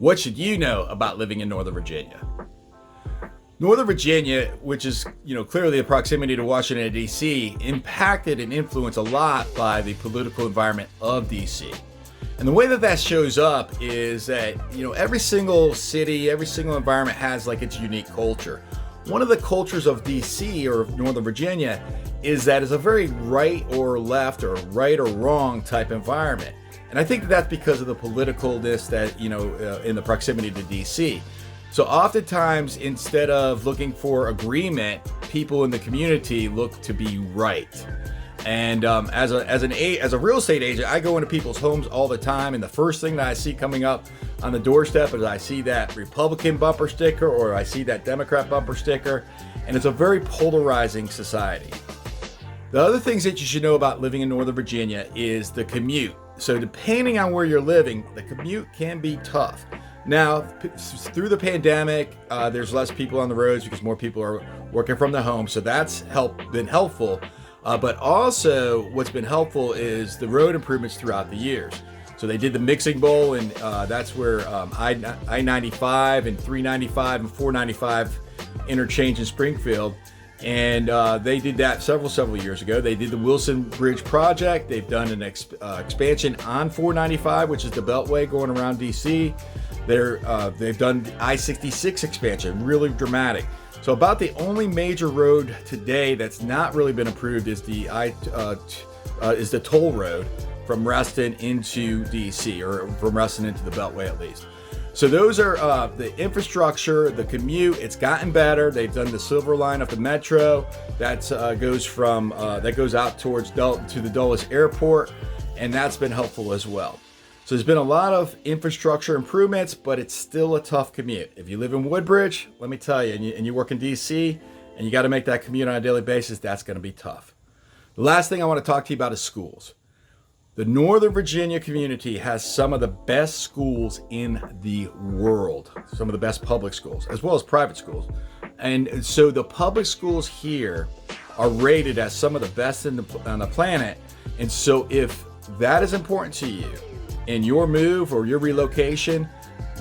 What should you know about living in Northern Virginia? Northern Virginia, which is clearly the proximity to Washington, D.C., impacted and influenced a lot by the political environment of D.C. And the way that shows up is that every single city, every single environment has like its unique culture. One of the cultures of D.C. or Northern Virginia is that it's a very right or left or right or wrong type environment. And I think that's because of the politicalness that, in the proximity to DC. So oftentimes, instead of looking for agreement, people in the community look to be right. And as a real estate agent, I go into people's homes all the time, and the first thing that I see coming up on the doorstep is I see that Republican bumper sticker or I see that Democrat bumper sticker, and it's a very polarizing society. The other things that you should know about living in Northern Virginia is the commute. So depending on where you're living, the commute can be tough. Now, through the pandemic, there's less people on the roads because more people are working from the home. So that's been helpful. But also what's been helpful is the road improvements throughout the years. So they did the mixing bowl, and that's where I-95 and 395 and 495 interchange in Springfield. And they did that several years ago. They did the Wilson Bridge project. They've done an expansion on 495, which is the Beltway going around DC. They've done I-66 expansion, really dramatic. So about the only major road today that's not really been improved is the toll road from Reston into DC, or from Reston into the Beltway at least. So those are the infrastructure, the commute. It's gotten better. They've done the Silver Line of the Metro that goes out towards to the Dulles Airport, and that's been helpful as well. So there's been a lot of infrastructure improvements, but it's still a tough commute. If you live in Woodbridge, let me tell you, and you work in DC, and you got to make that commute on a daily basis, that's going to be tough. The last thing I want to talk to you about is schools. The Northern Virginia community has some of the best schools in the world, some of the best public schools, as well as private schools. And so the public schools here are rated as some of the best on the planet. And so if that is important to you in your move or your relocation,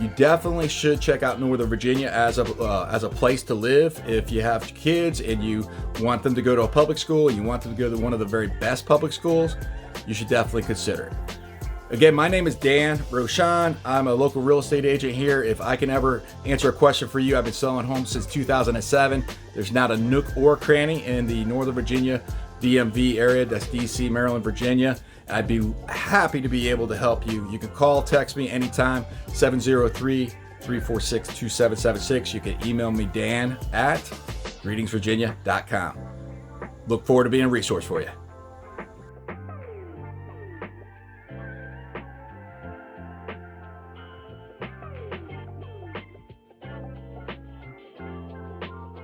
you definitely should check out Northern Virginia as a place to live. If you have kids and you want them to go to a public school, and you want them to go to one of the very best public schools, you should definitely consider it. Again, my name is Dan Rochon. I'm a local real estate agent here. If I can ever answer a question for you, I've been selling homes since 2007. There's not a nook or cranny in the Northern Virginia DMV area. That's DC, Maryland, Virginia. I'd be happy to be able to help you. You can call, text me anytime, 703-346-2776. You can email me, Dan@greetingsvirginia.com. Look forward to being a resource for you.